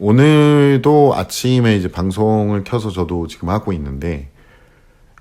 오늘도 아침에 이제 방송을 켜서 저도 지금 하고 있는데,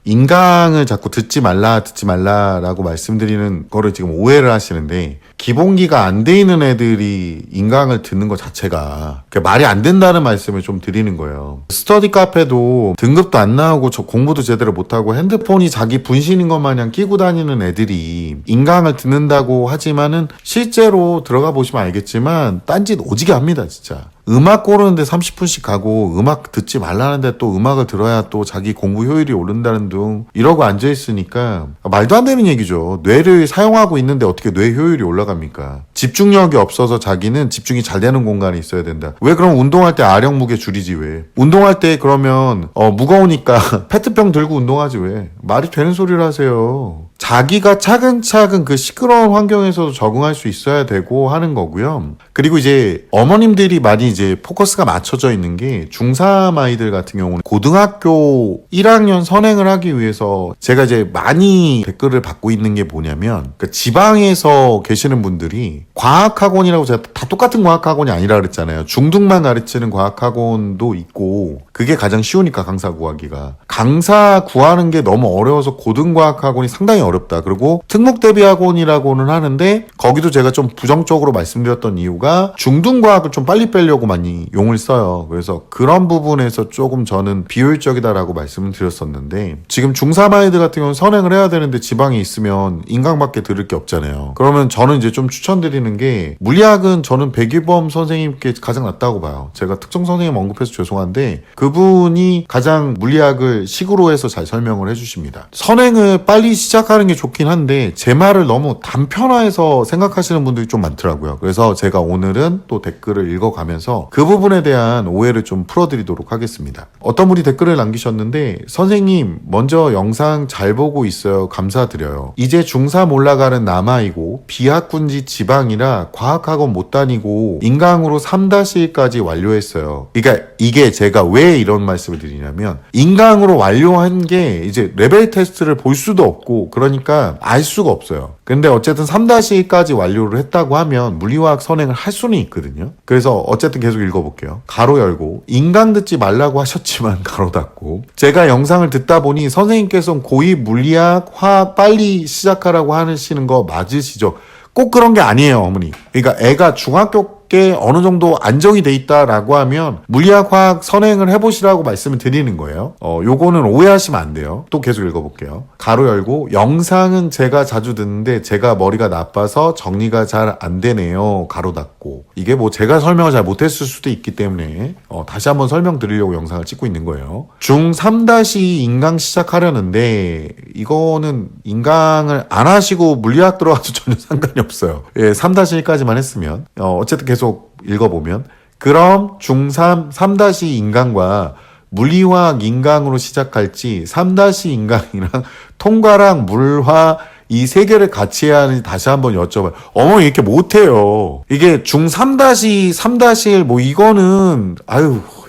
인강을 자꾸 듣지 말라라고 말씀드리는 거를 지금 오해를 하시는데, 기본기가 안 돼 있는 애들이 인강을 듣는 것 자체가 말이 안 된다는 말씀을 좀 드리는 거예요. 스터디 카페도 등급도 안 나오고 공부도 제대로 못하고 핸드폰이 자기 분신인 것 마냥 끼고 다니는 애들이 인강을 듣는다고 하지만은 실제로 들어가 보시면 알겠지만 딴짓 오지게 합니다, 진짜. 음악 고르는데 30분씩 가고 음악 듣지 말라는데 또 음악을 들어야 또 자기 공부 효율이 오른다는 둥 이러고 앉아있으니까 말도 안 되는 얘기죠. 뇌를 사용하고 있는데 어떻게 뇌 효율이 올라갑니까? 집중력이 없어서 자기는 집중이 잘 되는 공간에 있어야 된다. 왜 그럼 운동할 때 아령 무게 줄이지 왜? 운동할 때 그러면 무거우니까 페트병 들고 운동하지 왜? 말이 되는 소리를 하세요. 자기가 차근차근 그 시끄러운 환경에서도 적응할 수 있어야 되고 하는 거고요. 그리고 이제 어머님들이 많이 이제 포커스가 맞춰져 있는 게 중3 아이들 같은 경우는 고등학교 1학년 선행을 하기 위해서 제가 이제 많이 댓글을 받고 있는 게 뭐냐면 그 지방에서 계시는 분들이 과학학원이라고 제가 다 똑같은 과학학원이 아니라 그랬잖아요. 중등만 가르치는 과학학원도 있고 그게 가장 쉬우니까 강사 구하기가. 강사 구하는 게 너무 어려워서 고등과학학원이 상당히 어렵다. 그리고 특목대비학원이라고는 하는데 거기도 제가 좀 부정적으로 말씀드렸던 이유가 중등과학을 좀 빨리 빼려고 많이 용을 써요. 그래서 그런 부분에서 조금 저는 비효율적이다라고 말씀을 드렸었는데 지금 중3 아이들 같은 경우는 선행을 해야 되는데 지방에 있으면 인강밖에 들을 게 없잖아요. 그러면 저는 이제 좀 추천드리는 게 물리학은 저는 백유범 선생님께 가장 낫다고 봐요. 제가 특정 선생님 언급해서 죄송한데 그분이 가장 물리학을 식으로 해서 잘 설명을 해주십니다. 선행을 빨리 시작하는 게 좋긴 한데 제 말을 너무 단편화해서 생각하시는 분들이 좀 많더라고요. 그래서 제가 오늘은 또 댓글을 읽어가면서 그 부분에 대한 오해를 좀 풀어드리도록 하겠습니다. 어떤 분이 댓글을 남기셨는데 선생님 먼저 영상 잘 보고 있어요. 감사드려요. 이제 중3 올라가는 남아이고 비학군지 지방이라 과학학원 못 다니고 인강으로 3-1까지 완료했어요. 그러니까 이게 제가 왜 이런 말씀을 드리냐면 인강으로 완료한 게 이제 레벨 테스트를 볼 수도 없고 그러니까 알 수가 없어요. 근데 어쨌든 3-1까지 완료를 했다고 하면 물리화학 선행을 할 수는 있거든요. 그래서 어쨌든 계속 읽어볼게요. 가로 열고 인강 듣지 말라고 하셨지만 가로 닫고 제가 영상을 듣다 보니 선생님께서는 고2 물리학 화학 빨리 시작하라고 하시는 거 맞으시죠? 꼭 그런 게 아니에요, 어머니. 그러니까 애가 중학교 게 어느 정도 안정이 돼 있다라고 하면 물리학 화학 선행을 해보시라고 말씀을 드리는 거예요. 요거는 오해하시면 안 돼요. 또 계속 읽어볼게요. 가로 열고 영상은 제가 자주 듣는데 제가 머리가 나빠서 정리가 잘 안 되네요. 가로 닫고 이게 뭐 제가 설명을 잘 못했을 수도 있기 때문에 다시 한번 설명드리려고 영상을 찍고 있는 거예요. 중3- 인강 시작하려는데 이거는 인강을 안 하시고 물리학 들어가도 전혀 상관이 없어요. 예, 3-1까지만 했으면 어쨌든 계속 읽어보면 그럼 중3 3- 인강과 물리화학 인강으로 시작할지 3- 인강이랑 통과랑 물화 이 세 개를 같이 해야 하는지 다시 한번 여쭤봐요. 어머니 이렇게 못해요. 이게 중3- 3- 뭐 이거는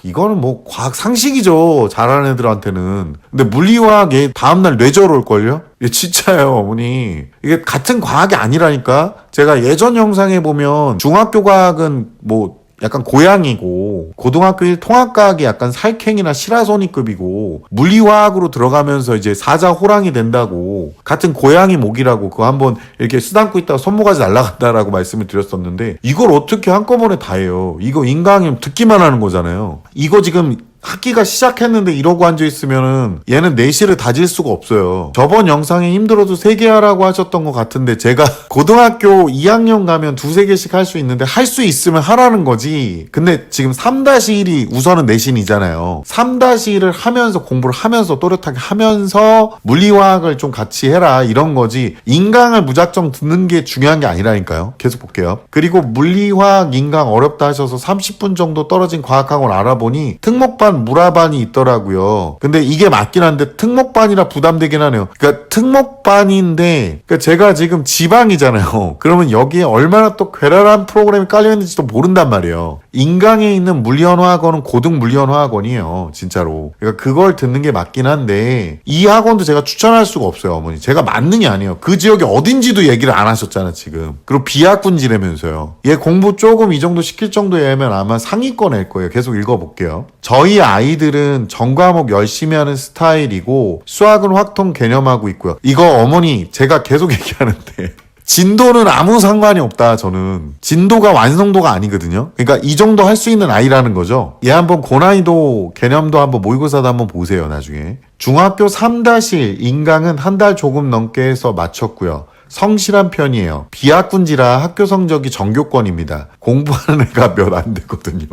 이거는 뭐 과학 상식이죠. 잘하는 애들한테는. 근데 물리화학에 다음날 뇌절 올걸요? 진짜예요, 어머니. 이게 같은 과학이 아니라니까? 제가 예전 영상에 보면 중학교 과학은 뭐 약간 고양이고 고등학교 1 통합과학이 약간 살쾡이나 시라소니급이고 물리화학으로 들어가면서 이제 사자 호랑이 된다고 같은 고양이 목이라고 그거 한번 이렇게 쓰담고 있다가 손모가지 날아간다라고 말씀을 드렸었는데 이걸 어떻게 한꺼번에 다 해요. 이거 인강이면 듣기만 하는 거잖아요. 이거 지금 학기가 시작했는데 이러고 앉아있으면은 얘는 내실을 다질 수가 없어요. 저번 영상에 힘들어도 3개 하라고 하셨던 것 같은데 제가 고등학교 2학년 가면 2-3개씩 할 수 있는데 할 수 있으면 하라는 거지. 근데 지금 3-1이 우선은 내신이잖아요. 3-1을 하면서 공부를 하면서 또렷하게 하면서 물리화학을 좀 같이 해라 이런 거지. 인강을 무작정 듣는 게 중요한 게 아니라니까요. 계속 볼게요. 그리고 물리화학 인강 어렵다 하셔서 30분 정도 떨어진 과학학원 알아보니 특목반 특목반, 물화반이 있더라고요. 근데 이게 맞긴 한데 특목반이라 부담되긴 하네요. 그러니까 특목반인데 그러니까 제가 지금 지방이잖아요. 그러면 여기에 얼마나 또 괴랄한 프로그램이 깔려있는지도 모른단 말이에요. 인강에 있는 물리언어학원은 고등 물리언어학원이에요. 진짜로. 그러니까 그걸 듣는 게 맞긴 한데 이 학원도 제가 추천할 수가 없어요. 어머니. 제가 만능이 아니에요. 그 지역이 어딘지도 얘기를 안 하셨잖아 지금. 그리고 비학군지라면서요. 얘 공부 조금 이 정도 시킬 정도면 아마 상위권 낼 거예요. 계속 읽어볼게요. 저희 아이들은 전과목 열심히 하는 스타일이고 수학은 확통 개념하고 있고요. 이거 어머니 제가 계속 얘기하는데 진도는 아무 상관이 없다. 저는 진도가 완성도가 아니거든요. 그러니까 이 정도 할 수 있는 아이라는 거죠. 얘 한번 고난이도 개념도 한번 모의고사도 한번 보세요. 나중에 중학교 3-1 인강은 한 달 조금 넘게 해서 마쳤고요. 성실한 편이에요. 비학군지라 학교 성적이 전교권입니다. 공부하는 애가 몇 안 되거든요.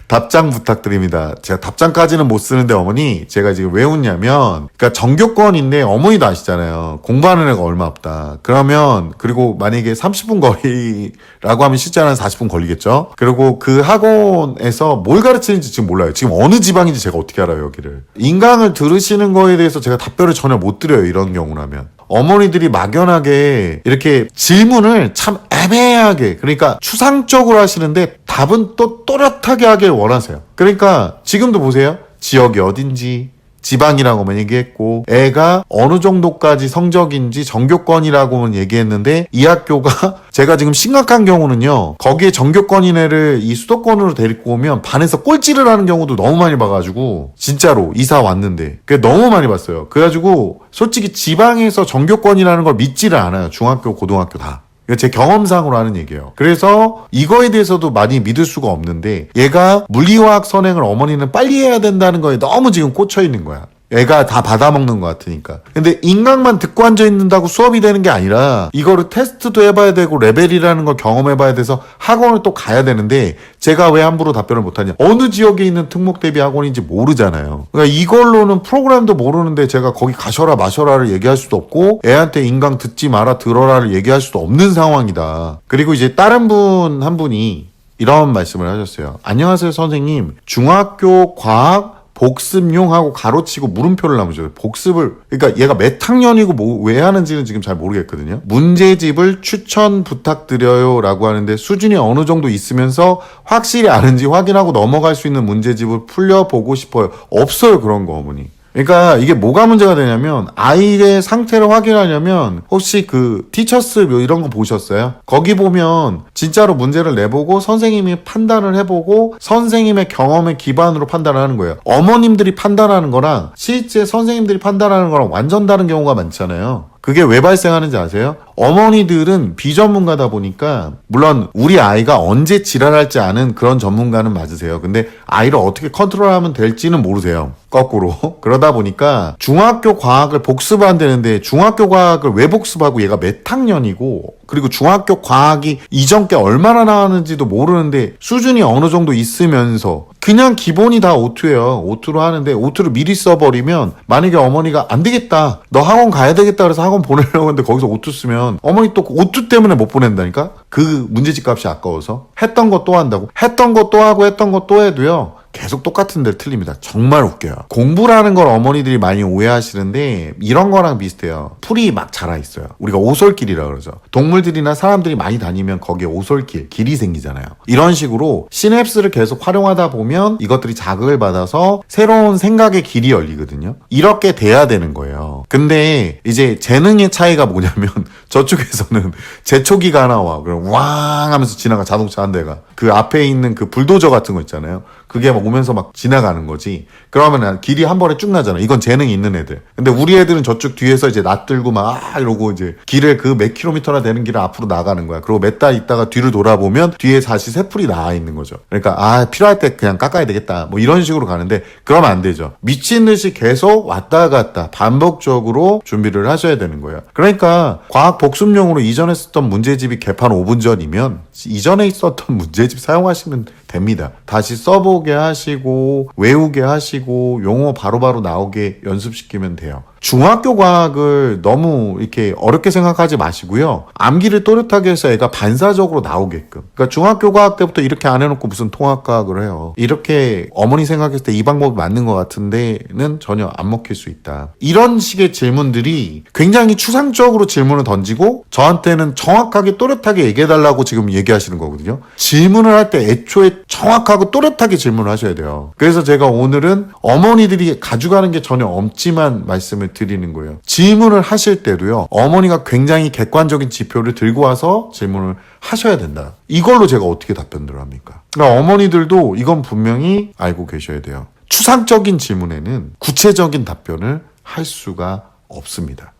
답장 부탁드립니다. 제가 답장까지는 못 쓰는데 어머니 제가 지금 왜 웃냐면 그러니까 전교권인데 어머니도 아시잖아요. 공부하는 애가 얼마 없다. 그러면 그리고 만약에 30분 거리라고 하면 실제로는 40분 걸리겠죠. 그리고 그 학원에서 뭘 가르치는지 지금 몰라요. 지금 어느 지방인지 제가 어떻게 알아요 여기를. 인강을 들으시는 거에 대해서 제가 답변을 전혀 못 드려요. 이런 경우라면. 어머니들이 막연하게 이렇게 질문을 참 애매하게 그러니까 추상적으로 하시는데 답은 또 또렷하게 하길 원하세요. 그러니까 지금도 보세요. 지역이 어딘지 지방이라고만 얘기했고 애가 어느 정도까지 성적인지 전교권이라고만 얘기했는데 이 학교가 제가 지금 심각한 경우는요. 거기에 전교권인 애를 이 수도권으로 데리고 오면 반에서 꼴찌를 하는 경우도 너무 많이 봐가지고 진짜로 이사 왔는데 그게 너무 많이 봤어요. 그래가지고 솔직히 지방에서 전교권이라는 걸 믿지를 않아요. 중학교, 고등학교 다. 제 경험상으로 하는 얘기예요. 그래서 이거에 대해서도 많이 믿을 수가 없는데 얘가 물리화학 선행을 어머니는 빨리 해야 된다는 거에 너무 지금 꽂혀 있는 거야. 애가 다 받아먹는 것 같으니까. 근데 인강만 듣고 앉아있는다고 수업이 되는 게 아니라 이거를 테스트도 해봐야 되고 레벨이라는 걸 경험해봐야 돼서 학원을 또 가야 되는데 제가 왜 함부로 답변을 못하냐. 어느 지역에 있는 특목 대비 학원인지 모르잖아요. 그러니까 이걸로는 프로그램도 모르는데 제가 거기 가셔라 마셔라를 얘기할 수도 없고 애한테 인강 듣지 마라 들어라를 얘기할 수도 없는 상황이다. 그리고 이제 다른 분 한 분이 이런 말씀을 하셨어요. 안녕하세요 선생님. 중학교 과학 복습용 하고 가로치고 물음표를 남으셔요. 복습을 그러니까 얘가 몇 학년이고 뭐 왜 하는지는 지금 잘 모르겠거든요. 문제집을 추천 부탁드려요 라고 하는데 수준이 어느 정도 있으면서 확실히 아는지 확인하고 넘어갈 수 있는 문제집을 풀려보고 싶어요. 없어요 그런 거 어머니. 그러니까 이게 뭐가 문제가 되냐면 아이의 상태를 확인하려면 혹시 그 티처스 이런 거 보셨어요? 거기 보면 진짜로 문제를 내보고 선생님이 판단을 해보고 선생님의 경험에 기반으로 판단을 하는 거예요. 어머님들이 판단하는 거랑 실제 선생님들이 판단하는 거랑 완전 다른 경우가 많잖아요. 그게 왜 발생하는지 아세요? 어머니들은 비전문가다 보니까 물론 우리 아이가 언제 지랄할지 아는 그런 전문가는 맞으세요. 근데 아이를 어떻게 컨트롤하면 될지는 모르세요. 거꾸로. 그러다 보니까 중학교 과학을 복습한다는데 중학교 과학을 왜 복습하고 얘가 몇 학년이고 그리고 중학교 과학이 이전 게 얼마나 나왔는지도 모르는데 수준이 어느 정도 있으면서 그냥 기본이 다 오투예요. 오투로 하는데 오투를 미리 써버리면 만약에 어머니가 안 되겠다. 너 학원 가야 되겠다 그래서 학원 보내려고 했는데 거기서 오투 쓰면 어머니 또 오투 때문에 못 보낸다니까? 그 문제집 값이 아까워서 했던 거 또 한다고 했던 거 또 하고 했던 거 또 해도요. 계속 똑같은 데를 틀립니다. 정말 웃겨요. 공부라는 걸 어머니들이 많이 오해하시는데 이런 거랑 비슷해요. 풀이 막 자라 있어요. 우리가 오솔길이라 그러죠. 동물들이나 사람들이 많이 다니면 거기에 오솔길, 길이 생기잖아요. 이런 식으로 시냅스를 계속 활용하다 보면 이것들이 자극을 받아서 새로운 생각의 길이 열리거든요. 이렇게 돼야 되는 거예요. 근데 이제 재능의 차이가 뭐냐면 저쪽에서는 제초기가 나와. 그럼 왕 하면서 지나가 자동차 한 대가. 그 앞에 있는 그 불도저 같은 거 있잖아요. 그게 막 오면서 막 지나가는 거지. 그러면 길이 한 번에 쭉 나잖아. 이건 재능이 있는 애들. 근데 우리 애들은 저쪽 뒤에서 이제 낯들고 막 이러고 이제 길을 그 몇 킬로미터나 되는 길을 앞으로 나가는 거야. 그리고 몇 달 있다가 뒤를 돌아보면 뒤에 다시 새풀이 나와 있는 거죠. 그러니까 필요할 때 그냥 깎아야 되겠다. 뭐 이런 식으로 가는데 그러면 안 되죠. 미친 듯이 계속 왔다 갔다 반복적으로 준비를 하셔야 되는 거예요. 그러니까 과학 복습용으로 이전에 썼던 문제집이 개판 5분 전이면 이전에 있었던 문제집 사용하시면 됩니다. 다시 써보게 하시고 외우게 하시고 용어 바로바로 나오게 연습시키면 돼요. 중학교 과학을 너무 이렇게 어렵게 생각하지 마시고요. 암기를 또렷하게 해서 애가 반사적으로 나오게끔. 그러니까 중학교 과학 때부터 이렇게 안 해놓고 무슨 통합과학을 해요. 이렇게 어머니 생각했을 때 이 방법이 맞는 것 같은데는 전혀 안 먹힐 수 있다. 이런 식의 질문들이 굉장히 추상적으로 질문을 던지고 저한테는 정확하게 또렷하게 얘기해달라고 지금 얘기하시는 거거든요. 질문을 할 때 애초에 정확하고 또렷하게 질문을 하셔야 돼요. 그래서 제가 오늘은 어머니들이 가져가는 게 전혀 없지만 말씀을 드리는 거예요. 질문을 하실 때도요. 어머니가 굉장히 객관적인 지표를 들고 와서 질문을 하셔야 된다. 이걸로 제가 어떻게 답변들을 합니까? 그러니까 어머니들도 이건 분명히 알고 계셔야 돼요. 추상적인 질문에는 구체적인 답변을 할 수가 없습니다.